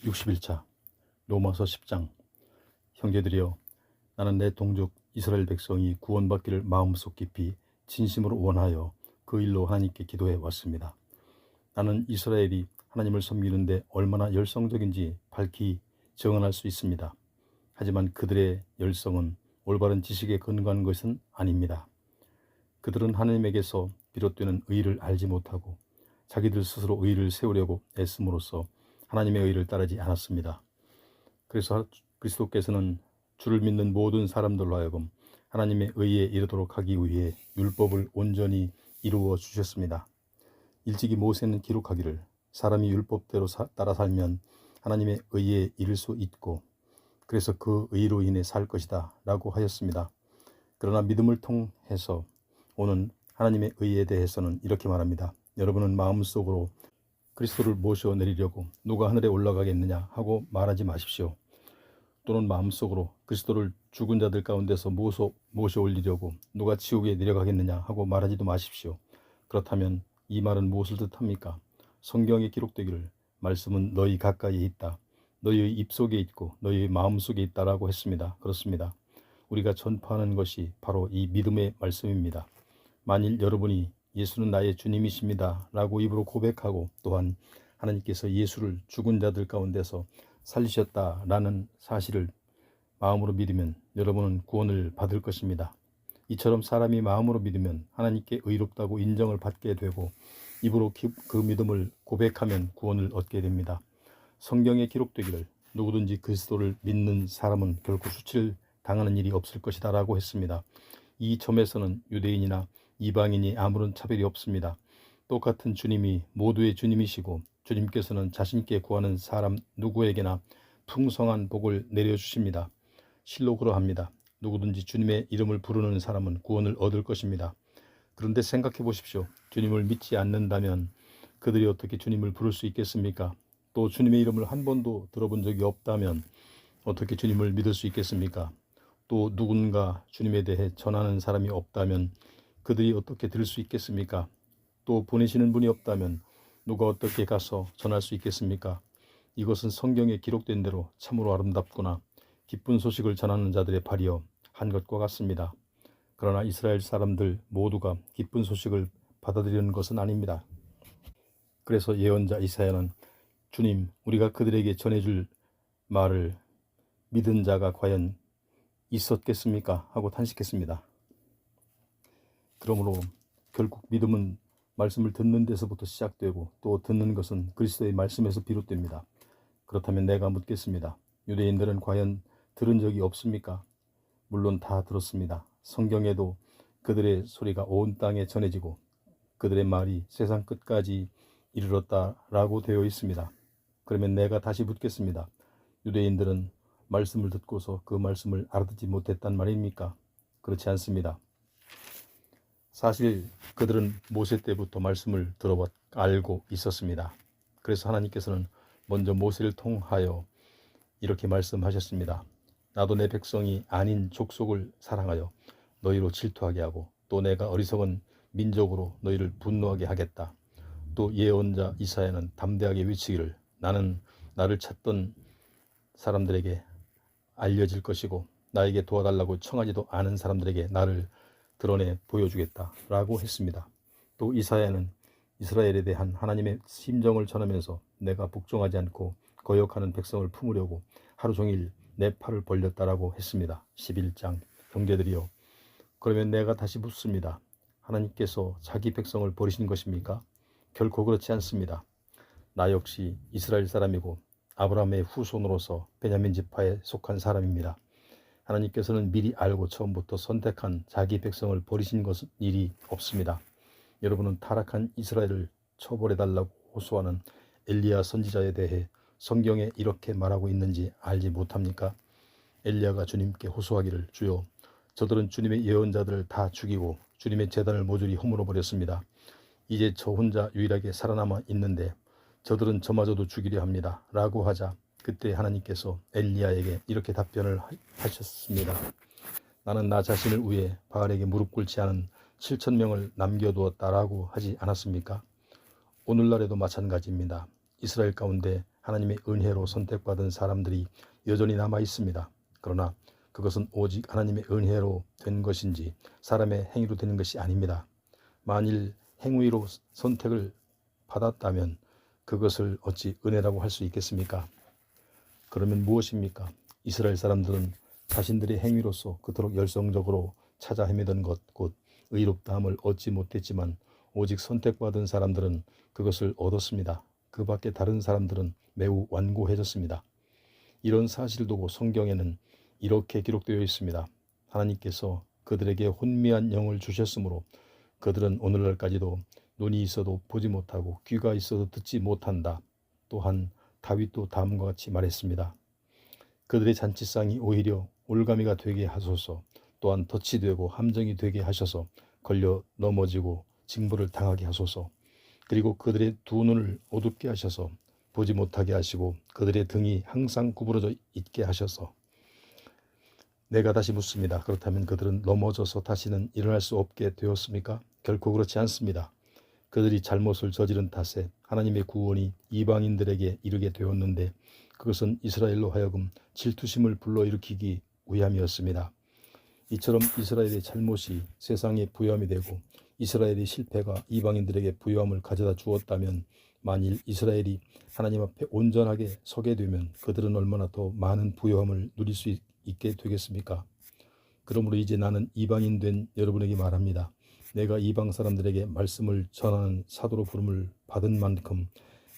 61차 로마서 10장. 형제들이여, 나는 내 동족 이스라엘 백성이 구원받기를 마음속 깊이 진심으로 원하여 그 일로 하나님께 기도해 왔습니다. 나는 이스라엘이 하나님을 섬기는데 얼마나 열성적인지 밝히 증언할 수 있습니다. 하지만 그들의 열성은 올바른 지식에 근거한 것은 아닙니다. 그들은 하나님에게서 비롯되는 의를 알지 못하고 자기들 스스로 의를 세우려고 애씀으로써 하나님의 의를 따르지 않았습니다. 그래서 그리스도께서는 주를 믿는 모든 사람들로 하여금 하나님의 의에 이르도록 하기 위해 율법을 온전히 이루어 주셨습니다. 일찍이 모세는 기록하기를 사람이 율법대로 따라 살면 하나님의 의에 이를 수 있고 그래서 그 의로 인해 살 것이다 라고 하였습니다. 그러나 믿음을 통해서 오는 하나님의 의에 대해서는 이렇게 말합니다. 여러분은 마음속으로 그리스도를 모셔내리려고 누가 하늘에 올라가겠느냐 하고 말하지 마십시오. 또는 마음속으로 그리스도를 죽은 자들 가운데서 모셔 올리려고 누가 지옥에 내려가겠느냐 하고 말하지도 마십시오. 그렇다면 이 말은 무엇을 뜻합니까? 성경에 기록되기를 말씀은 너희 가까이에 있다, 너희의 입속에 있고 너희의 마음속에 있다라고 했습니다. 그렇습니다. 우리가 전파하는 것이 바로 이 믿음의 말씀입니다. 만일 여러분이 예수는 나의 주님이십니다 라고 입으로 고백하고 또한 하나님께서 예수를 죽은 자들 가운데서 살리셨다라는 사실을 마음으로 믿으면 여러분은 구원을 받을 것입니다. 이처럼 사람이 마음으로 믿으면 하나님께 의롭다고 인정을 받게 되고 입으로 그 믿음을 고백하면 구원을 얻게 됩니다. 성경에 기록되기를 누구든지 그리스도를 믿는 사람은 결코 수치를 당하는 일이 없을 것이다 라고 했습니다. 이 점에서는 유대인이나 이방인이 아무런 차별이 없습니다. 똑같은 주님이 모두의 주님이시고 주님께서는 자신께 구하는 사람 누구에게나 풍성한 복을 내려주십니다. 실로 그러합니다. 누구든지 주님의 이름을 부르는 사람은 구원을 얻을 것입니다. 그런데 생각해 보십시오. 주님을 믿지 않는다면 그들이 어떻게 주님을 부를 수 있겠습니까? 또 주님의 이름을 한 번도 들어본 적이 없다면 어떻게 주님을 믿을 수 있겠습니까? 또 누군가 주님에 대해 전하는 사람이 없다면 그들이 어떻게 들을 수 있겠습니까? 또 보내시는 분이 없다면 누가 어떻게 가서 전할 수 있겠습니까? 이것은 성경에 기록된 대로 참으로 아름답구나 기쁜 소식을 전하는 자들의 발이여 한 것과 같습니다. 그러나 이스라엘 사람들 모두가 기쁜 소식을 받아들이는 것은 아닙니다. 그래서 예언자 이사야는 주님, 우리가 그들에게 전해줄 말을 믿은 자가 과연 있었겠습니까? 하고 탄식했습니다. 그러므로 결국 믿음은 말씀을 듣는 데서부터 시작되고 또 듣는 것은 그리스도의 말씀에서 비롯됩니다. 그렇다면 내가 묻겠습니다. 유대인들은 과연 들은 적이 없습니까? 물론 다 들었습니다. 성경에도 그들의 소리가 온 땅에 전해지고 그들의 말이 세상 끝까지 이르렀다라고 되어 있습니다. 그러면 내가 다시 묻겠습니다. 유대인들은 말씀을 듣고서 그 말씀을 알아듣지 못했단 말입니까? 그렇지 않습니다. 사실 그들은 모세 때부터 말씀을 알고 있었습니다. 그래서 하나님께서는 먼저 모세를 통하여 이렇게 말씀하셨습니다. 나도 내 백성이 아닌 족속을 사랑하여 너희로 질투하게 하고 또 내가 어리석은 민족으로 너희를 분노하게 하겠다. 또 예언자 이사야는 담대하게 외치기를 나는 나를 찾던 사람들에게 알려질 것이고 나에게 도와달라고 청하지도 않은 사람들에게 나를 드러내 보여주겠다 라고 했습니다. 또 이사야는 이스라엘에 대한 하나님의 심정을 전하면서 내가 복종하지 않고 거역하는 백성을 품으려고 하루 종일 내 팔을 벌렸다라고 했습니다. 11장. 형제들이여, 그러면 내가 다시 묻습니다. 하나님께서 자기 백성을 버리신 것입니까? 결코 그렇지 않습니다. 나 역시 이스라엘 사람이고 아브라함의 후손으로서 베냐민 지파에 속한 사람입니다. 하나님께서는 미리 알고 처음부터 선택한 자기 백성을 버리신 것은 일이 없습니다. 여러분은 타락한 이스라엘을 처벌해달라고 호소하는 엘리야 선지자에 대해 성경에 이렇게 말하고 있는지 알지 못합니까? 엘리야가 주님께 호소하기를 주여, 저들은 주님의 예언자들을 다 죽이고 주님의 제단을 모조리 허물어 버렸습니다. 이제 저 혼자 유일하게 살아남아 있는데 저들은 저마저도 죽이려 합니다 라고 하자 그때 하나님께서 엘리야에게 이렇게 답변을 하셨습니다. 나는 나 자신을 위해 바알에게 무릎 꿇지 않은 7,000명을 남겨두었다라고 하지 않았습니까? 오늘날에도 마찬가지입니다. 이스라엘 가운데 하나님의 은혜로 선택받은 사람들이 여전히 남아 있습니다. 그러나 그것은 오직 하나님의 은혜로 된 것인지 사람의 행위로 되는 것이 아닙니다. 만일 행위로 선택을 받았다면 그것을 어찌 은혜라고 할 수 있겠습니까? 그러면 무엇입니까? 이스라엘 사람들은 자신들의 행위로서 그토록 열성적으로 찾아 헤매던 것, 곧 의롭다함을 얻지 못했지만 오직 선택받은 사람들은 그것을 얻었습니다. 그 밖에 다른 사람들은 매우 완고해졌습니다. 이런 사실을 두고 성경에는 이렇게 기록되어 있습니다. 하나님께서 그들에게 혼미한 영을 주셨으므로 그들은 오늘날까지도 눈이 있어도 보지 못하고 귀가 있어도 듣지 못한다. 또한 다윗도 다음과 같이 말했습니다. 그들의 잔치상이 오히려 올가미가 되게 하소서. 또한 덫이 되고 함정이 되게 하셔서 걸려 넘어지고 징벌을 당하게 하소서. 그리고 그들의 두 눈을 어둡게 하셔서 보지 못하게 하시고 그들의 등이 항상 구부러져 있게 하셔서. 내가 다시 묻습니다. 그렇다면 그들은 넘어져서 다시는 일어날 수 없게 되었습니까? 결코 그렇지 않습니다. 그들이 잘못을 저지른 탓에 하나님의 구원이 이방인들에게 이르게 되었는데 그것은 이스라엘로 하여금 질투심을 불러일으키기 위함이었습니다. 이처럼 이스라엘의 잘못이 세상에 부요함이 되고 이스라엘의 실패가 이방인들에게 부요함을 가져다 주었다면 만일 이스라엘이 하나님 앞에 온전하게 서게 되면 그들은 얼마나 더 많은 부요함을 누릴 수 있게 되겠습니까? 그러므로 이제 나는 이방인 된 여러분에게 말합니다. 내가 이방 사람들에게 말씀을 전하는 사도로 부름을 받은 만큼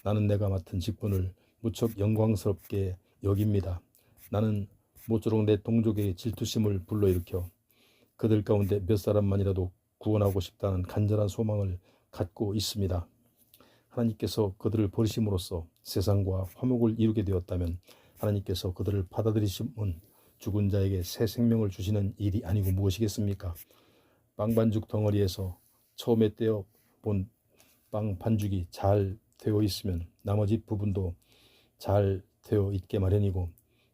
나는 내가 맡은 직분을 무척 영광스럽게 여깁니다. 나는 모쪼록 내 동족의 질투심을 불러일으켜 그들 가운데 몇 사람만이라도 구원하고 싶다는 간절한 소망을 갖고 있습니다. 하나님께서 그들을 버리심으로써 세상과 화목을 이루게 되었다면 하나님께서 그들을 받아들이심은 죽은 자에게 새 생명을 주시는 일이 아니고 무엇이겠습니까? 빵 반죽 덩어리에서 처음에 떼어 본 빵 반죽이 잘 되어 있으면 나머지 부분도 잘 되어 있게 마련이고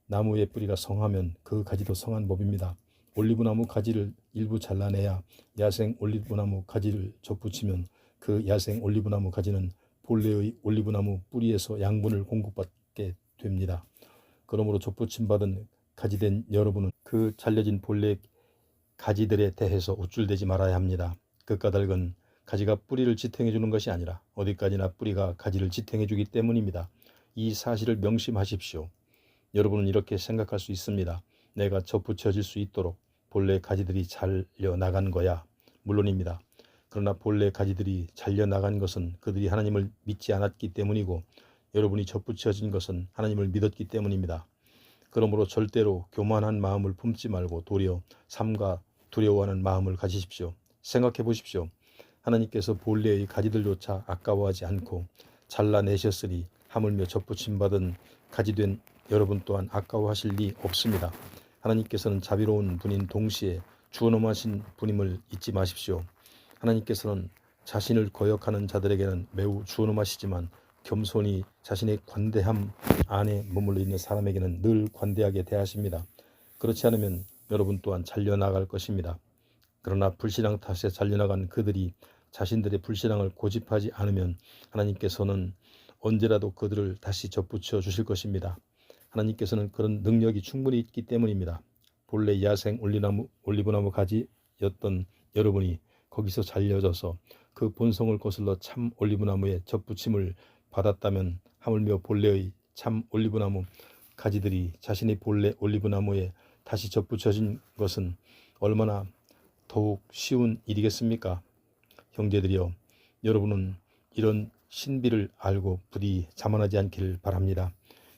나무의 뿌리가 성하면 그 가지도 성한 법입니다. 올리브나무 가지를 일부 잘라내야 야생 올리브나무 가지를 접붙이면 그 야생 올리브나무 가지는 본래의 올리브나무 뿌리에서 양분을 공급받게 됩니다. 그러므로 접붙임 받은 가지된 여러분은 그 잘려진 본래 가지들에 대해서 우쭐대지 말아야 합니다. 그 까닭은 가지가 뿌리를 지탱해 주는 것이 아니라 어디까지나 뿌리가 가지를 지탱해 주기 때문입니다. 이 사실을 명심하십시오. 여러분은 이렇게 생각할 수 있습니다. 내가 접붙여질 수 있도록 본래 가지들이 잘려 나간 거야. 물론입니다. 그러나 본래 가지들이 잘려 나간 것은 그들이 하나님을 믿지 않았기 때문이고 여러분이 접붙여진 것은 하나님을 믿었기 때문입니다. 그러므로 절대로 교만한 마음을 품지 말고 도리어 삼가 두려워하는 마음을 가지십시오. 생각해 보십시오. 하나님께서 본래의 가지들조차 아까워하지 않고 잘라내셨으니 하물며 접붙임 받은 가지된 여러분 또한 아까워하실 리 없습니다. 하나님께서는 자비로운 분인 동시에 주어nom하신 분임을 잊지 마십시오. 하나님께서는 자신을 거역하는 자들에게는 매우 주어nom하시지만 겸손히 자신의 관대함 안에 머물러 있는 사람에게는 늘 관대하게 대하십니다. 그렇지 않으면 여러분 또한 잘려나갈 것입니다. 그러나 불신앙 탓에 잘려나간 그들이 자신들의 불신앙을 고집하지 않으면 하나님께서는 언제라도 그들을 다시 접붙여 주실 것입니다. 하나님께서는 그런 능력이 충분히 있기 때문입니다. 본래 야생 올리브나무 가지였던 여러분이 거기서 잘려져서 그 본성을 거슬러 참 올리브나무에 접붙임을 받았다면 하물며 본래의 참 올리브나무 가지들이 자신의 본래 올리브나무에 다시 접붙여진 것은 얼마나 더욱 쉬운 일이겠습니까? 형제들이여, 여러분은 이런 신비를 알고 부디 자만하지 않기를 바랍니다.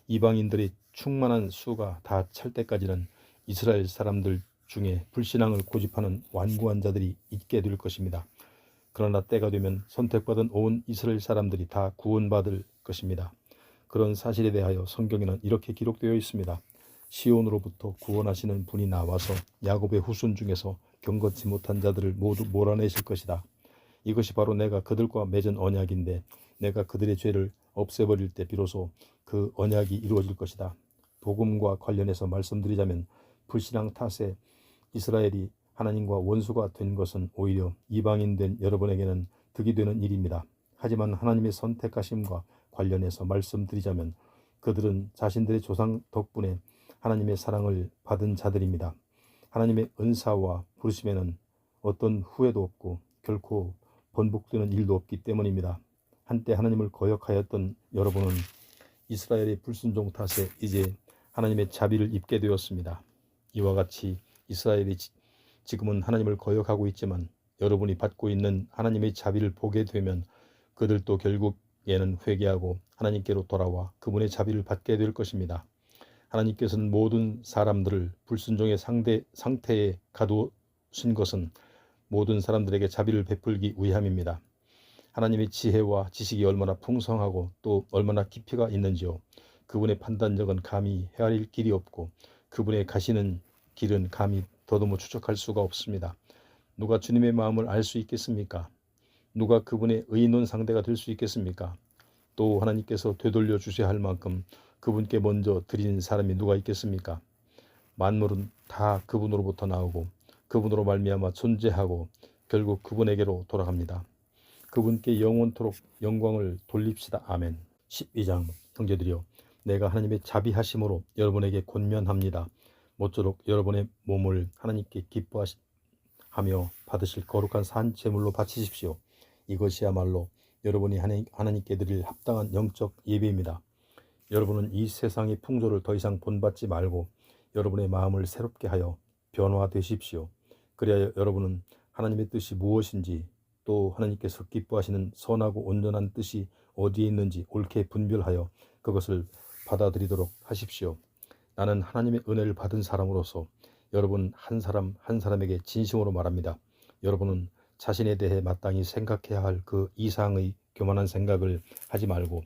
이방인들의 충만한 수가 다 찰 때까지는 이스라엘 사람들 중에 불신앙을 고집하는 완고한 자들이 있게 될 것입니다. 그러나 때가 되면 선택받은 온 이스라엘 사람들이 다 구원받을 것입니다. 그런 사실에 대하여 성경에는 이렇게 기록되어 있습니다. 시온으로부터 구원하시는 분이 나와서 야곱의 후손 중에서 경건치 못한 자들을 모두 몰아내실 것이다. 이것이 바로 내가 그들과 맺은 언약인데 내가 그들의 죄를 없애버릴 때 비로소 그 언약이 이루어질 것이다. 복음과 관련해서 말씀드리자면 불신앙 탓에 이스라엘이 하나님과 원수가 된 것은 오히려 이방인 된 여러분에게는 득이 되는 일입니다. 하지만 하나님의 선택하심과 관련해서 말씀드리자면 그들은 자신들의 조상 덕분에 하나님의 사랑을 받은 자들입니다. 하나님의 은사와 부르심에는 어떤 후회도 없고 결코 번복되는 일도 없기 때문입니다. 한때 하나님을 거역하였던 여러분은 이스라엘의 불순종 탓에 이제 하나님의 자비를 입게 되었습니다. 이와 같이 이스라엘이 지금은 하나님을 거역하고 있지만 여러분이 받고 있는 하나님의 자비를 보게 되면 그들도 결국에는 회개하고 하나님께로 돌아와 그분의 자비를 받게 될 것입니다. 하나님께서는 모든 사람들을 불순종의 상태에 가두신 것은 모든 사람들에게 자비를 베풀기 위함입니다. 하나님의 지혜와 지식이 얼마나 풍성하고 또 얼마나 깊이가 있는지요. 그분의 판단력은 감히 헤아릴 길이 없고 그분의 가시는 길은 감히 더듬어 추적할 수가 없습니다. 누가 주님의 마음을 알 수 있겠습니까? 누가 그분의 의논 상대가 될 수 있겠습니까? 또 하나님께서 되돌려 주셔야 할 만큼 그분께 먼저 드린 사람이 누가 있겠습니까? 만물은 다 그분으로부터 나오고 그분으로 말미암아 존재하고 결국 그분에게로 돌아갑니다. 그분께 영원토록 영광을 돌립시다. 아멘. 12장 형제들이여, 내가 하나님의 자비하심으로 여러분에게 권면합니다. 모쪼록 여러분의 몸을 하나님께 기뻐하며 받으실 거룩한 산 제물로 바치십시오. 이것이야말로 여러분이 하나님께 드릴 합당한 영적 예배입니다. 여러분은 이 세상의 풍조를 더 이상 본받지 말고 여러분의 마음을 새롭게 하여 변화되십시오. 그래야 여러분은 하나님의 뜻이 무엇인지 또 하나님께서 기뻐하시는 선하고 온전한 뜻이 어디에 있는지 옳게 분별하여 그것을 받아들이도록 하십시오. 나는 하나님의 은혜를 받은 사람으로서 여러분 한 사람 한 사람에게 진심으로 말합니다. 여러분은 자신에 대해 마땅히 생각해야 할 그 이상의 교만한 생각을 하지 말고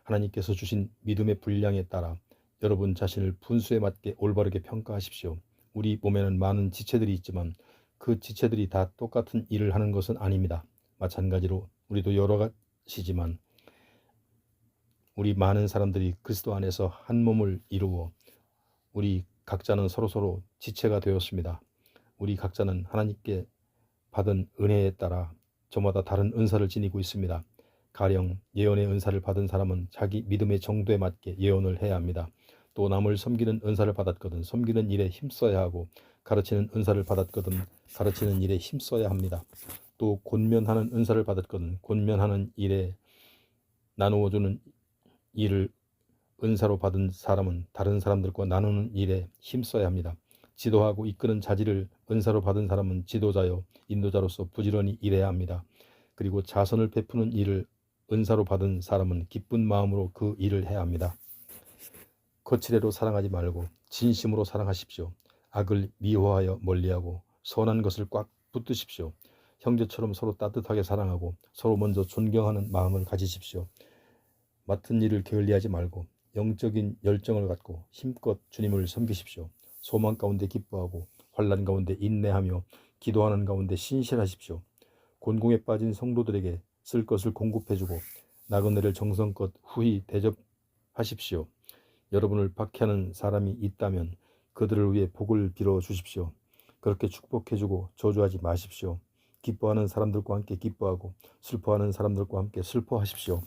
하나님께서 주신 믿음의 분량에 따라 여러분 자신을 분수에 맞게 올바르게 평가하십시오. 우리 몸에는 많은 지체들이 있지만 그 지체들이 다 똑같은 일을 하는 것은 아닙니다. 마찬가지로 우리도 여러 가지지만 우리 많은 사람들이 그리스도 안에서 한 몸을 이루어 우리 각자는 서로서로 지체가 되었습니다. 우리 각자는 하나님께 받은 은혜에 따라 저마다 다른 은사를 지니고 있습니다. 가령 예언의 은사를 받은 사람은 자기 믿음의 정도에 맞게 예언을 해야 합니다. 또 남을 섬기는 은사를 받았거든 섬기는 일에 힘써야 하고 가르치는 은사를 받았거든 가르치는 일에 힘써야 합니다. 또 권면하는 은사를 받았거든 권면하는 일에 나누어주는 일을 은사로 받은 사람은 다른 사람들과 나누는 일에 힘써야 합니다. 지도하고 이끄는 자질을 은사로 받은 사람은 지도자요 인도자로서 부지런히 일해야 합니다. 그리고 자선을 베푸는 일을 은사로 받은 사람은 기쁜 마음으로 그 일을 해야 합니다. 거칠애로 사랑하지 말고 진심으로 사랑하십시오. 악을 미워하여 멀리하고 선한 것을 꽉 붙드십시오. 형제처럼 서로 따뜻하게 사랑하고 서로 먼저 존경하는 마음을 가지십시오. 맡은 일을 게을리하지 말고 영적인 열정을 갖고 힘껏 주님을 섬기십시오. 소망 가운데 기뻐하고 환난 가운데 인내하며 기도하는 가운데 신실하십시오. 곤궁에 빠진 성도들에게 쓸 것을 공급해주고 나그네를 정성껏 후히 대접하십시오. 여러분을 박해하는 사람이 있다면 그들을 위해 복을 빌어 주십시오. 그렇게 축복해주고 저주하지 마십시오. 기뻐하는 사람들과 함께 기뻐하고 슬퍼하는 사람들과 함께 슬퍼하십시오.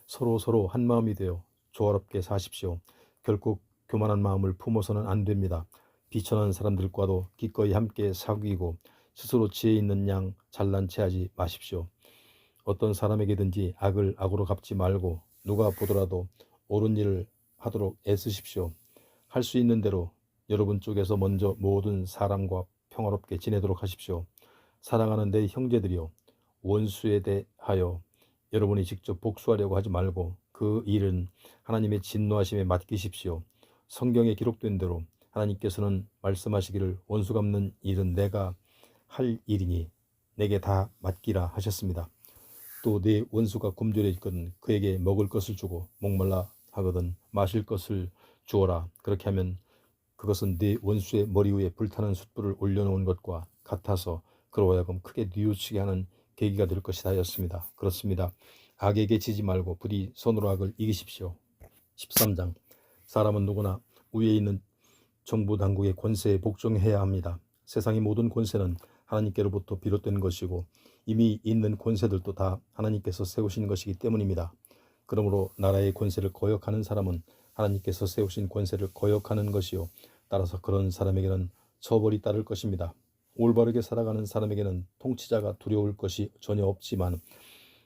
서로 한 마음이 되어 조화롭게 사십시오. 결코 교만한 마음을 품어서는 안 됩니다. 비천한 사람들과도 기꺼이 함께 사귀고 스스로 지혜 있는 양 잘난 체하지 마십시오. 어떤 사람에게든지 악을 악으로 갚지 말고 누가 보더라도 옳은 일을 하도록 애쓰십시오. 할 수 있는 대로 여러분 쪽에서 먼저 모든 사람과 평화롭게 지내도록 하십시오. 사랑하는 내 형제들이여, 원수에 대하여 여러분이 직접 복수하려고 하지 말고 그 일은 하나님의 진노하심에 맡기십시오. 성경에 기록된 대로 하나님께서는 말씀하시기를 원수 갚는 일은 내가 할 일이니 내게 다 맡기라 하셨습니다. 또 내 원수가 굶주려 있거든 그에게 먹을 것을 주고 목말라 하거든 마실 것을 주어라. 그렇게 하면 그것은 네 원수의 머리 위에 불타는 숯불을 올려놓은 것과 같아서 그로 하여금 크게 뉘우치게 하는 계기가 될 것이다 하였습니다. 그렇습니다. 악에게 지지 말고 부디 손으로 악을 이기십시오. 13장 사람은 누구나 위에 있는 정부 당국의 권세에 복종해야 합니다. 세상의 모든 권세는 하나님께로부터 비롯된 것이고 이미 있는 권세들도 다 하나님께서 세우신 것이기 때문입니다. 그러므로 나라의 권세를 거역하는 사람은 하나님께서 세우신 권세를 거역하는 것이요, 따라서 그런 사람에게는 처벌이 따를 것입니다. 올바르게 살아가는 사람에게는 통치자가 두려울 것이 전혀 없지만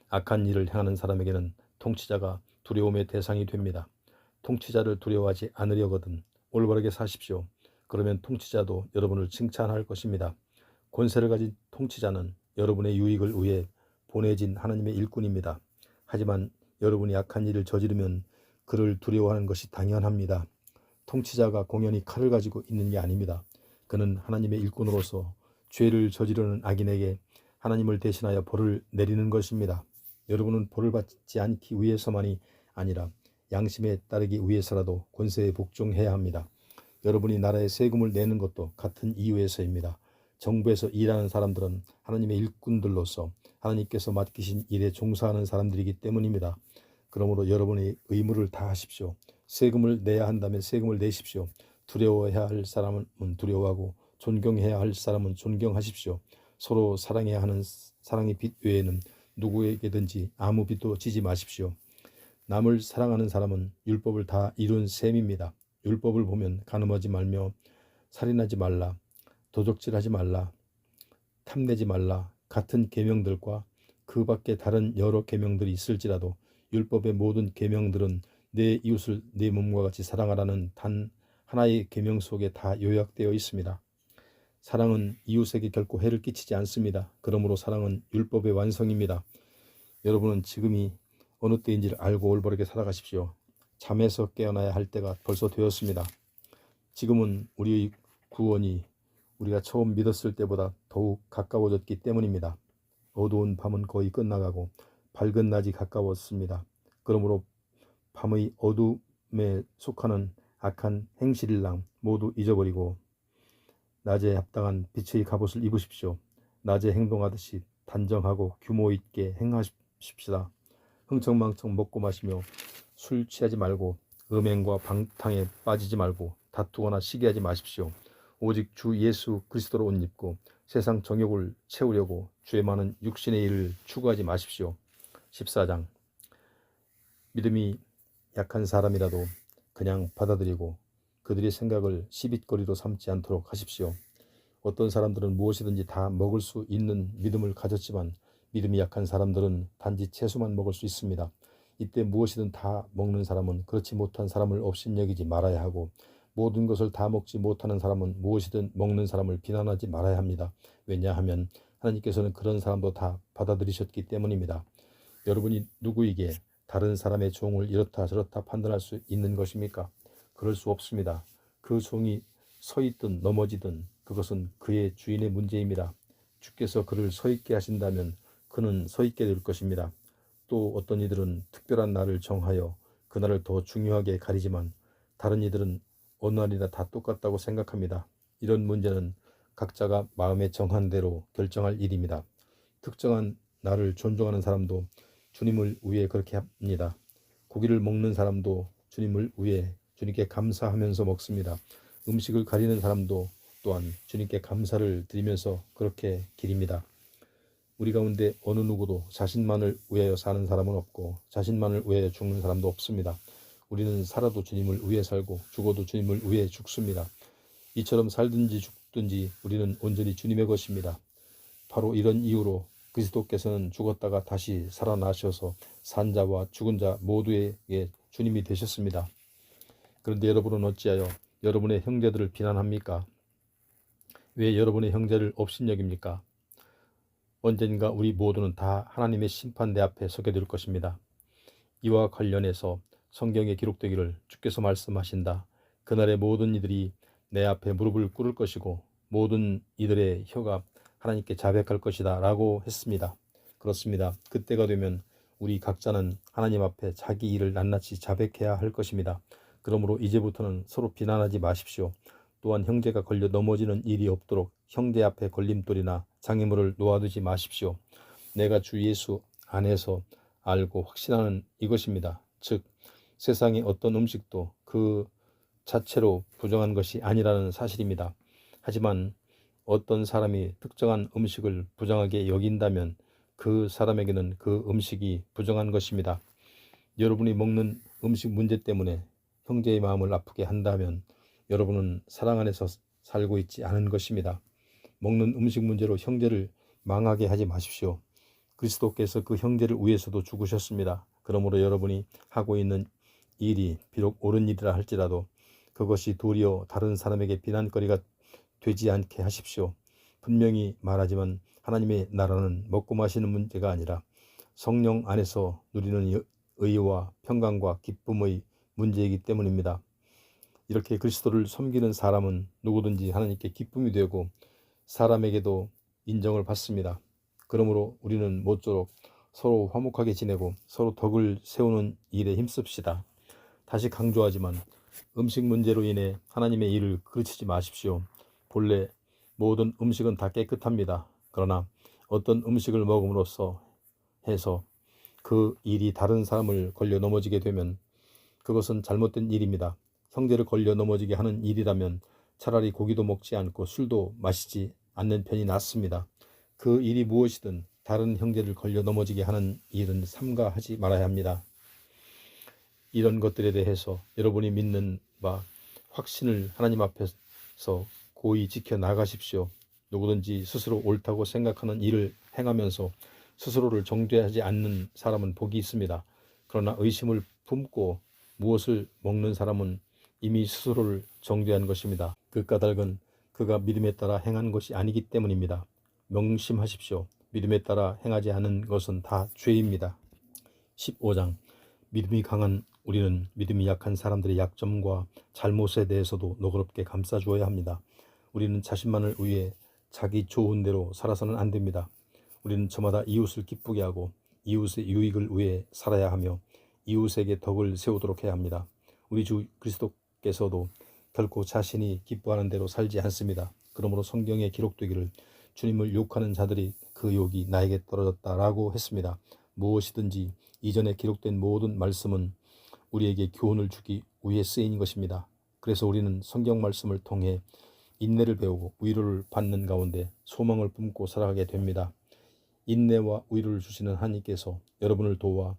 악한 일을 행하는 사람에게는 통치자가 두려움의 대상이 됩니다. 통치자를 두려워하지 않으려거든 올바르게 사십시오. 그러면 통치자도 여러분을 칭찬할 것입니다. 권세를 가진 통치자는 여러분의 유익을 위해 보내진 하나님의 일꾼입니다. 하지만 여러분이 악한 일을 저지르면 그를 두려워하는 것이 당연합니다. 통치자가 공연히 칼을 가지고 있는 게 아닙니다. 그는 하나님의 일꾼으로서 죄를 저지르는 악인에게 하나님을 대신하여 벌을 내리는 것입니다. 여러분은 벌을 받지 않기 위해서만이 아니라 양심에 따르기 위해서라도 권세에 복종해야 합니다. 여러분이 나라에 세금을 내는 것도 같은 이유에서입니다. 정부에서 일하는 사람들은 하나님의 일꾼들로서 하나님께서 맡기신 일에 종사하는 사람들이기 때문입니다. 그러므로 여러분의 의무를 다하십시오. 세금을 내야 한다면 세금을 내십시오. 두려워해야 할 사람은 두려워하고 존경해야 할 사람은 존경하십시오. 서로 사랑해야 하는 사랑의 빛 외에는 누구에게든지 아무 빛도 지지 마십시오. 남을 사랑하는 사람은 율법을 다 이룬 셈입니다. 율법을 보면 간음하지 말며 살인하지 말라, 도적질하지 말라, 탐내지 말라 같은 계명들과 그 밖에 다른 여러 계명들이 있을지라도 율법의 모든 계명들은 내 이웃을 내 몸과 같이 사랑하라는 단 하나의 계명 속에 다 요약되어 있습니다. 사랑은 이웃에게 결코 해를 끼치지 않습니다. 그러므로 사랑은 율법의 완성입니다. 여러분은 지금이 어느 때인지를 알고 올바르게 살아가십시오. 잠에서 깨어나야 할 때가 벌써 되었습니다. 지금은 우리의 구원이 우리가 처음 믿었을 때보다 더욱 가까워졌기 때문입니다. 어두운 밤은 거의 끝나가고 밝은 낮이 가까웠습니다. 그러므로 밤의 어둠에 속하는 악한 행실일랑 모두 잊어버리고 낮에 합당한 빛의 갑옷을 입으십시오. 낮에 행동하듯이 단정하고 규모 있게 행하십시다. 흥청망청 먹고 마시며 술 취하지 말고 음행과 방탕에 빠지지 말고 다투거나 시기하지 마십시오. 오직 주 예수 그리스도로 옷 입고 세상 정욕을 채우려고 죄 많은 육신의 일을 추구하지 마십시오. 14장. 믿음이 약한 사람이라도 그냥 받아들이고 그들의 생각을 시빗거리로 삼지 않도록 하십시오. 어떤 사람들은 무엇이든지 다 먹을 수 있는 믿음을 가졌지만 믿음이 약한 사람들은 단지 채소만 먹을 수 있습니다. 이때 무엇이든 다 먹는 사람은 그렇지 못한 사람을 업신여기지 말아야 하고 모든 것을 다 먹지 못하는 사람은 무엇이든 먹는 사람을 비난하지 말아야 합니다. 왜냐하면 하나님께서는 그런 사람도 다 받아들이셨기 때문입니다. 여러분이 누구에게 다른 사람의 종을 이렇다 저렇다 판단할 수 있는 것입니까? 그럴 수 없습니다. 그 종이 서 있든 넘어지든 그것은 그의 주인의 문제입니다. 주께서 그를 서 있게 하신다면 그는 서 있게 될 것입니다. 또 어떤 이들은 특별한 날을 정하여 그날을 더 중요하게 가리지만 다른 이들은 어느 날이나 다 똑같다고 생각합니다. 이런 문제는 각자가 마음에 정한 대로 결정할 일입니다. 특정한 날을 존중하는 사람도 주님을 위해 그렇게 합니다. 고기를 먹는 사람도 주님을 위해 주님께 감사하면서 먹습니다. 음식을 가리는 사람도 또한 주님께 감사를 드리면서 그렇게 기립니다. 우리 가운데 어느 누구도 자신만을 위하여 사는 사람은 없고 자신만을 위하여 죽는 사람도 없습니다. 우리는 살아도 주님을 위해 살고 죽어도 주님을 위해 죽습니다. 이처럼 살든지 죽든지 우리는 온전히 주님의 것입니다. 바로 이런 이유로 그리스도께서는 죽었다가 다시 살아나셔서 산 자와 죽은 자 모두에게 주님이 되셨습니다. 그런데 여러분은 어찌하여 여러분의 형제들을 비난합니까? 왜 여러분의 형제를 업신여깁니까? 언젠가 우리 모두는 다 하나님의 심판대 앞에 서게 될 것입니다. 이와 관련해서 성경에 기록되기를 주께서 말씀하신다. 그날의 모든 이들이 내 앞에 무릎을 꿇을 것이고 모든 이들의 혀가 하나님께 자백할 것이다 라고 했습니다. 그렇습니다. 그때가 되면 우리 각자는 하나님 앞에 자기 일을 낱낱이 자백해야 할 것입니다. 그러므로 이제부터는 서로 비난하지 마십시오. 또한 형제가 걸려 넘어지는 일이 없도록 형제 앞에 걸림돌이나 장애물을 놓아두지 마십시오. 내가 주 예수 안에서 알고 확신하는 이것입니다. 즉 세상의 어떤 음식도 그 자체로 부정한 것이 아니라는 사실입니다. 하지만 어떤 사람이 특정한 음식을 부정하게 여긴다면 그 사람에게는 그 음식이 부정한 것입니다. 여러분이 먹는 음식 문제 때문에 형제의 마음을 아프게 한다면 여러분은 사랑 안에서 살고 있지 않은 것입니다. 먹는 음식 문제로 형제를 망하게 하지 마십시오. 그리스도께서 그 형제를 위해서도 죽으셨습니다. 그러므로 여러분이 하고 있는 일이 비록 옳은 일이라 할지라도 그것이 도리어 다른 사람에게 비난거리가 되지 않게 하십시오. 분명히 말하지만 하나님의 나라는 먹고 마시는 문제가 아니라 성령 안에서 누리는 의와 평강과 기쁨의 문제이기 때문입니다. 이렇게 그리스도를 섬기는 사람은 누구든지 하나님께 기쁨이 되고 사람에게도 인정을 받습니다. 그러므로 우리는 모쪼록 서로 화목하게 지내고 서로 덕을 세우는 일에 힘씁시다. 다시 강조하지만 음식 문제로 인해 하나님의 일을 그르치지 마십시오. 본래 모든 음식은 다 깨끗합니다. 그러나 어떤 음식을 먹음으로써 해서 그 일이 다른 사람을 걸려 넘어지게 되면 그것은 잘못된 일입니다. 형제를 걸려 넘어지게 하는 일이라면 차라리 고기도 먹지 않고 술도 마시지 않는 편이 낫습니다. 그 일이 무엇이든 다른 형제를 걸려 넘어지게 하는 일은 삼가하지 말아야 합니다. 이런 것들에 대해서 여러분이 믿는 바 확신을 하나님 앞에서 고이 지켜 나가십시오. 누구든지 스스로 옳다고 생각하는 일을 행하면서 스스로를 정죄하지 않는 사람은 복이 있습니다. 그러나 의심을 품고 무엇을 먹는 사람은 이미 스스로를 정죄한 것입니다. 그 까닭은 그가 믿음에 따라 행한 것이 아니기 때문입니다. 명심하십시오. 믿음에 따라 행하지 않은 것은 다 죄입니다. 15장 믿음이 강한 우리는 믿음이 약한 사람들의 약점과 잘못에 대해서도 너그럽게 감싸주어야 합니다. 우리는 자신만을 위해 자기 좋은 대로 살아서는 안 됩니다. 우리는 저마다 이웃을 기쁘게 하고 이웃의 유익을 위해 살아야 하며 이웃에게 덕을 세우도록 해야 합니다. 우리 주 그리스도께서도 결코 자신이 기뻐하는 대로 살지 않습니다. 그러므로 성경에 기록되기를 주님을 욕하는 자들이 그 욕이 나에게 떨어졌다라고 했습니다. 무엇이든지 이전에 기록된 모든 말씀은 우리에게 교훈을 주기 위해 쓰인 것입니다. 그래서 우리는 성경 말씀을 통해 인내를 배우고 위로를 받는 가운데 소망을 품고 살아가게 됩니다. 인내와 위로를 주시는 하나님께서 여러분을 도와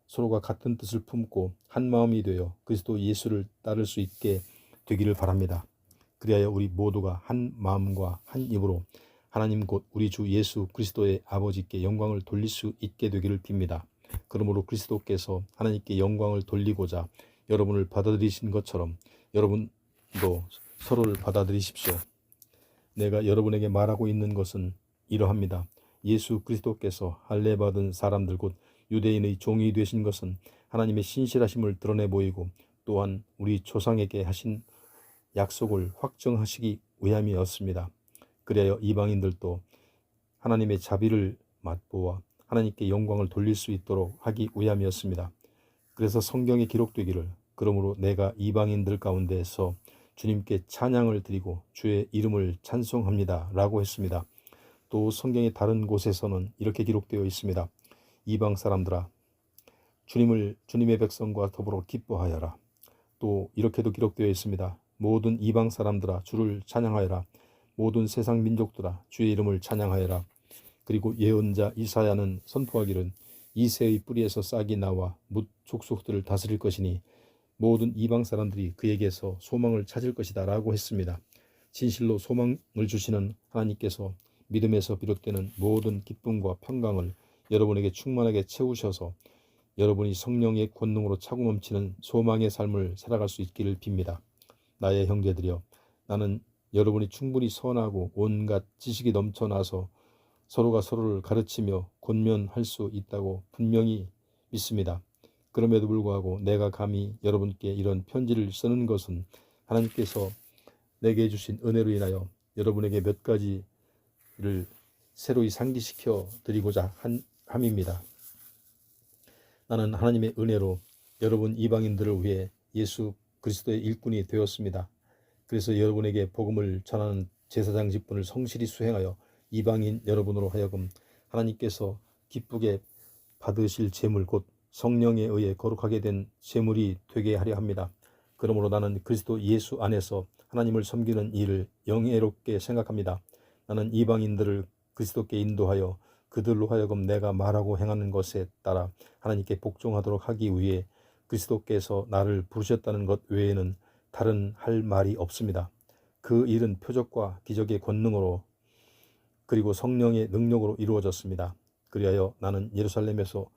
서로가 같은 뜻을 품고 한 마음이 되어 그리스도 예수를 따를 수 있게 되기를 바랍니다. 그리하여 우리 모두가 한 마음과 한 입으로 하나님 곧 우리 주 예수 그리스도의 아버지께 영광을 돌릴 수 있게 되기를 빕니다. 그러므로 그리스도께서 하나님께 영광을 돌리고자 여러분을 받아들이신 것처럼 여러분도 서로를 받아들이십시오. 내가 여러분에게 말하고 있는 것은 이러합니다. 예수 그리스도께서 할례 받은 사람들 곧 유대인의 종이 되신 것은 하나님의 신실하심을 드러내 보이고 또한 우리 조상에게 하신 약속을 확정하시기 위함이었습니다. 그리하여 이방인들도 하나님의 자비를 맛보아 하나님께 영광을 돌릴 수 있도록 하기 위함이었습니다. 그래서 성경에 기록되기를 그러므로 내가 이방인들 가운데에서 주님께 찬양을 드리고 주의 이름을 찬송합니다 라고 했습니다. 또 성경의 다른 곳에서는 이렇게 기록되어 있습니다. 이방 사람들아 주님의 백성과 더불어 기뻐하여라. 또 이렇게도 기록되어 있습니다. 모든 이방 사람들아 주를 찬양하여라. 모든 세상 민족들아 주의 이름을 찬양하여라. 그리고 예언자 이사야는 선포하기를 이새의 뿌리에서 싹이 나와 뭇 족속들을 다스릴 것이니 모든 이방 사람들이 그에게서 소망을 찾을 것이다 라고 했습니다. 진실로 소망을 주시는 하나님께서 믿음에서 비롯되는 모든 기쁨과 평강을 여러분에게 충만하게 채우셔서 여러분이 성령의 권능으로 차고 넘치는 소망의 삶을 살아갈 수 있기를 빕니다. 나의 형제들이여 나는 여러분이 충분히 선하고 온갖 지식이 넘쳐나서 서로가 서로를 가르치며 권면할 수 있다고 분명히 믿습니다. 그럼에도 불구하고 내가 감히 여러분께 이런 편지를 쓰는 것은 하나님께서 내게 주신 은혜로 인하여 여러분에게 몇 가지를 새로이 상기시켜 드리고자 함입니다. 나는 하나님의 은혜로 여러분 이방인들을 위해 예수 그리스도의 일꾼이 되었습니다. 그래서 여러분에게 복음을 전하는 제사장 직분을 성실히 수행하여 이방인 여러분으로 하여금 하나님께서 기쁘게 받으실 제물 곧 성령에 의해 거룩하게 된 제물이 되게 하려 합니다. 그러므로 나는 그리스도 예수 안에서 하나님을 섬기는 일을 영예롭게 생각합니다. 나는 이방인들을 그리스도께 인도하여 그들로 하여금 내가 말하고 행하는 것에 따라 하나님께 복종하도록 하기 위해 그리스도께서 나를 부르셨다는 것 외에는 다른 할 말이 없습니다. 그 일은 표적과 기적의 권능으로 그리고 성령의 능력으로 이루어졌습니다. 그리하여 나는 예루살렘에서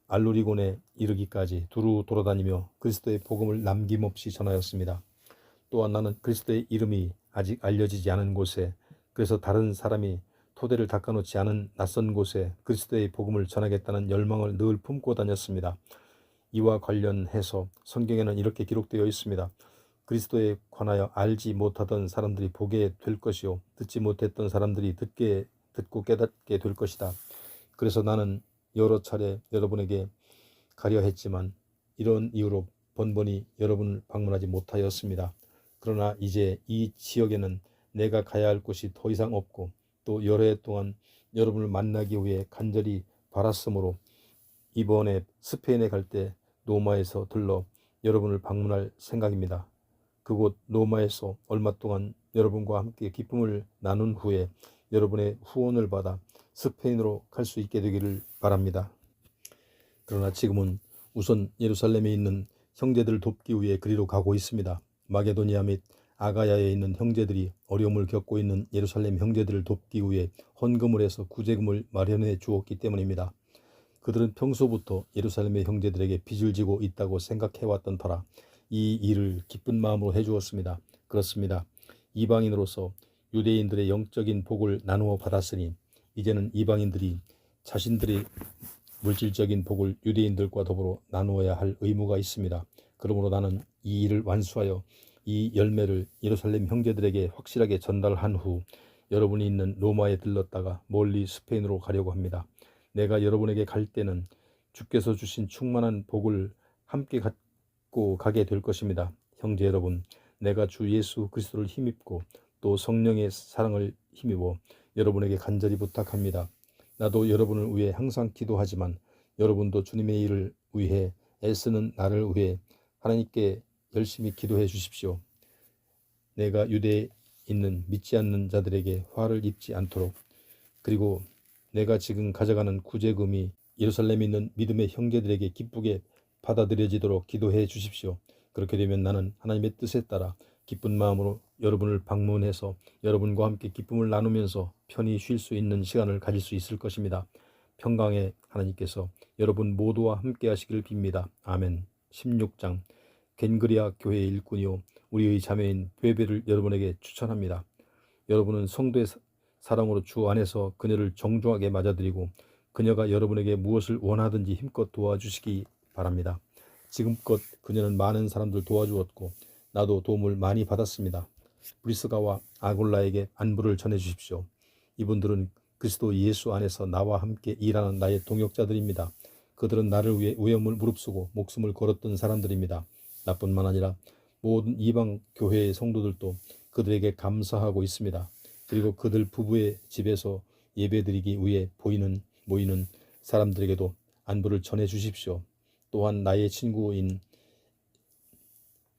알루리곤에 이르기까지 두루 돌아다니며 그리스도의 복음을 남김없이 전하였습니다. 또한 나는 그리스도의 이름이 아직 알려지지 않은 곳에, 그래서 다른 사람이 토대를 닦아놓지 않은 낯선 곳에 그리스도의 복음을 전하겠다는 열망을 늘 품고 다녔습니다. 이와 관련해서 성경에는 이렇게 기록되어 있습니다. 그리스도에 관하여 알지 못하던 사람들이 보게 될 것이요 듣지 못했던 사람들이 듣고 깨닫게 될 것이다. 그래서 나는 여러 차례 여러분에게 가려 했지만 이런 이유로 번번이 여러분을 방문하지 못하였습니다. 그러나 이제 이 지역에는 내가 가야 할 곳이 더 이상 없고 또 여러 해 동안 여러분을 만나기 위해 간절히 바랐으므로 이번에 스페인에 갈 때 로마에서 들러 여러분을 방문할 생각입니다. 그곳 로마에서 얼마 동안 여러분과 함께 기쁨을 나눈 후에 여러분의 후원을 받아 스페인으로 갈 수 있게 되기를 바랍니다. 그러나 지금은 우선 예루살렘에 있는 형제들을 돕기 위해 그리로 가고 있습니다. 마게도니아 및 아가야에 있는 형제들이 어려움을 겪고 있는 예루살렘 형제들을 돕기 위해 헌금을 해서 구제금을 마련해 주었기 때문입니다. 그들은 평소부터 예루살렘의 형제들에게 빚을 지고 있다고 생각해왔던 터라 이 일을 기쁜 마음으로 해주었습니다. 그렇습니다. 이방인으로서 유대인들의 영적인 복을 나누어 받았으니 이제는 이방인들이 자신들의 물질적인 복을 유대인들과 더불어 나누어야 할 의무가 있습니다. 그러므로 나는 이 일을 완수하여 이 열매를 예루살렘 형제들에게 확실하게 전달한 후 여러분이 있는 로마에 들렀다가 멀리 스페인으로 가려고 합니다. 내가 여러분에게 갈 때는 주께서 주신 충만한 복을 함께 갖고 가게 될 것입니다. 형제 여러분, 내가 주 예수 그리스도를 힘입고 또 성령의 사랑을 힘입어 여러분에게 간절히 부탁합니다. 나도 여러분을 위해 항상 기도하지만 여러분도 주님의 일을 위해 애쓰는 나를 위해 하나님께 열심히 기도해 주십시오. 내가 유대에 있는 믿지 않는 자들에게 화를 입지 않도록, 그리고 내가 지금 가져가는 구제금이 예루살렘에 있는 믿음의 형제들에게 기쁘게 받아들여지도록 기도해 주십시오. 그렇게 되면 나는 하나님의 뜻에 따라 기쁜 마음으로 여러분을 방문해서 여러분과 함께 기쁨을 나누면서 편히 쉴 수 있는 시간을 가질 수 있을 것입니다. 평강의 하나님께서 여러분 모두와 함께 하시기를 빕니다. 아멘. 16장 겐그리아 교회의 일꾼이요 우리의 자매인 베베를 여러분에게 추천합니다. 여러분은 성도의 사랑으로 주 안에서 그녀를 정중하게 맞아들이고 그녀가 여러분에게 무엇을 원하든지 힘껏 도와주시기 바랍니다. 지금껏 그녀는 많은 사람들 도와주었고 나도 도움을 많이 받았습니다. 브리스가와 아골라에게 안부를 전해주십시오. 이분들은 그리스도 예수 안에서 나와 함께 일하는 나의 동역자들입니다. 그들은 나를 위해 위험을 무릅쓰고 목숨을 걸었던 사람들입니다. 나뿐만 아니라 모든 이방 교회의 성도들도 그들에게 감사하고 있습니다. 그리고 그들 부부의 집에서 예배드리기 위해 모이는 사람들에게도 안부를 전해 주십시오. 또한 나의 친구인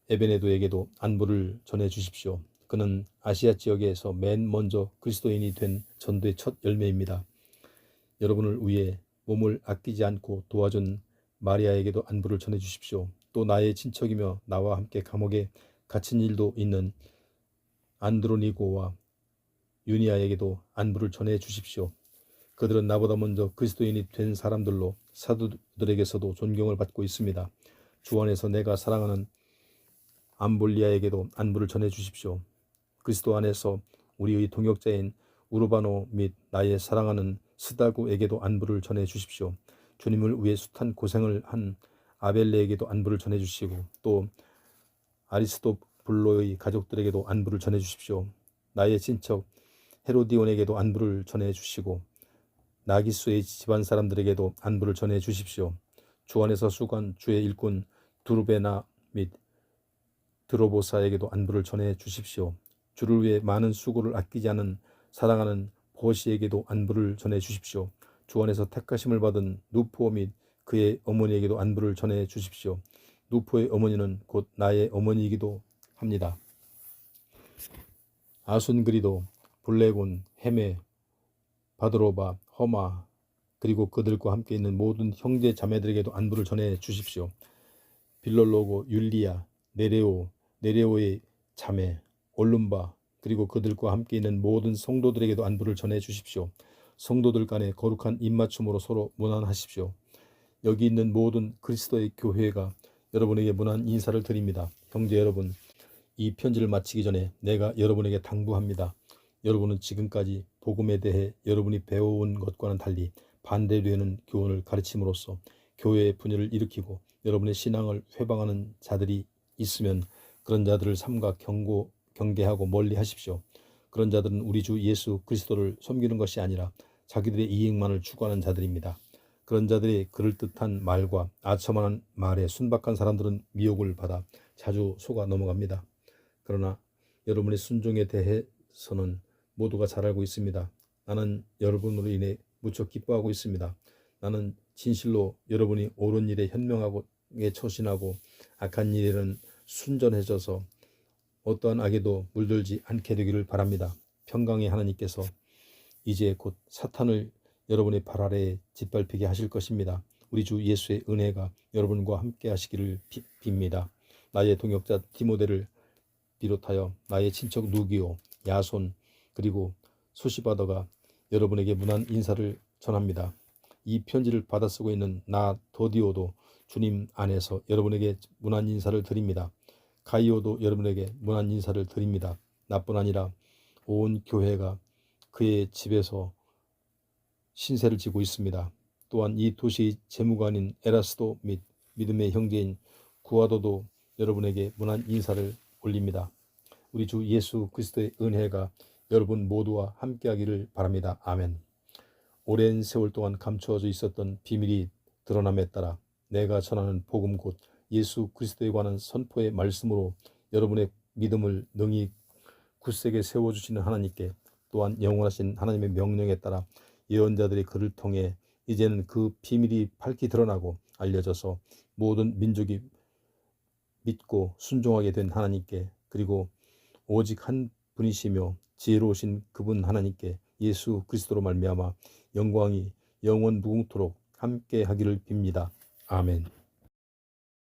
에베네도에게도 안부를 전해 주십시오. 그는 아시아 지역에서 맨 먼저 그리스도인이 된 전도의 첫 열매입니다. 여러분을 위해 몸을 아끼지 않고 도와준 마리아에게도 안부를 전해 주십시오. 또 나의 친척이며 나와 함께 감옥에 갇힌 일도 있는 안드로니고와 유니아에게도 안부를 전해 주십시오. 그들은 나보다 먼저 그리스도인이 된 사람들로 사도들에게서도 존경을 받고 있습니다. 주 안에서 내가 사랑하는 암볼리아에게도 안부를 전해 주십시오. 그리스도 안에서 우리의 동역자인 우르바노 및 나의 사랑하는 스다구에게도 안부를 전해 주십시오. 주님을 위해 숱한 고생을 한 아벨레에게도 안부를 전해 주시고 또 아리스토블로의 가족들에게도 안부를 전해 주십시오. 나의 친척 헤로디온에게도 안부를 전해 주시고 나기수의 집안 사람들에게도 안부를 전해 주십시오. 주 안에서 수고한 주의 일꾼 두르베나 및 드로보사에게도 안부를 전해 주십시오. 주를 위해 많은 수고를 아끼지 않은 사랑하는 보시에게도 안부를 전해 주십시오. 주 안에서 택하심을 받은 누포 및 그의 어머니에게도 안부를 전해 주십시오. 누포의 어머니는 곧 나의 어머니이기도 합니다. 아순그리도, 블레곤, 헤메, 바드로바, 허마, 그리고 그들과 함께 있는 모든 형제 자매들에게도 안부를 전해 주십시오. 빌롤로고, 율리아, 네레오의 자매 올룸바, 그리고 그들과 함께 있는 모든 성도들에게도 안부를 전해 주십시오. 성도들 간의 거룩한 입맞춤으로 서로 문안하십시오. 여기 있는 모든 그리스도의 교회가 여러분에게 문안 인사를 드립니다. 형제 여러분, 이 편지를 마치기 전에 내가 여러분에게 당부합니다. 여러분은 지금까지 복음에 대해 여러분이 배워온 것과는 달리 반대되는 교훈을 가르침으로써 교회의 분열을 일으키고 여러분의 신앙을 회방하는 자들이 있으면 그런 자들을 삼가 경계하고 멀리 하십시오. 그런 자들은 우리 주 예수 그리스도를 섬기는 것이 아니라 자기들의 이익만을 추구하는 자들입니다. 그런 자들의 그럴듯한 말과 아첨하는 말에 순박한 사람들은 미혹을 받아 자주 속아 넘어갑니다. 그러나 여러분의 순종에 대해서는 모두가 잘 알고 있습니다. 나는 여러분으로 인해 무척 기뻐하고 있습니다. 나는 진실로 여러분이 옳은 일에 현명하게 처신하고 악한 일에는 순전해져서 어떠한 악에도 물들지 않게 되기를 바랍니다. 평강의 하나님께서 이제 곧 사탄을 여러분의 발 아래에 짓밟히게 하실 것입니다. 우리 주 예수의 은혜가 여러분과 함께 하시기를 빕니다. 나의 동역자 디모데를 비롯하여 나의 친척 누기오, 야손, 그리고 소시바더가 여러분에게 문안 인사를 전합니다. 이 편지를 받아 쓰고 있는 나 도디오도 주님 안에서 여러분에게 문안 인사를 드립니다. 가이오도 여러분에게 문안 인사를 드립니다. 나뿐 아니라 온 교회가 그의 집에서 신세를 지고 있습니다. 또한 이 도시의 재무관인 에라스도 및 믿음의 형제인 구아도도 여러분에게 문안 인사를 올립니다. 우리 주 예수 그리스도의 은혜가 여러분 모두와 함께하기를 바랍니다. 아멘. 오랜 세월 동안 감추어져 있었던 비밀이 드러남에 따라 내가 전하는 복음 곧 예수 그리스도에 관한 선포의 말씀으로 여러분의 믿음을 능히 굳세게 세워주시는 하나님께, 또한 영원하신 하나님의 명령에 따라 예언자들의 글을 통해 이제는 그 비밀이 밝히 드러나고 알려져서 모든 민족이 믿고 순종하게 된 하나님께, 그리고 오직 한 분이시며 지혜로우신 그분 하나님께 예수 그리스도로 말미암아 영광이 영원 무궁토록 함께 하기를 빕니다. 아멘.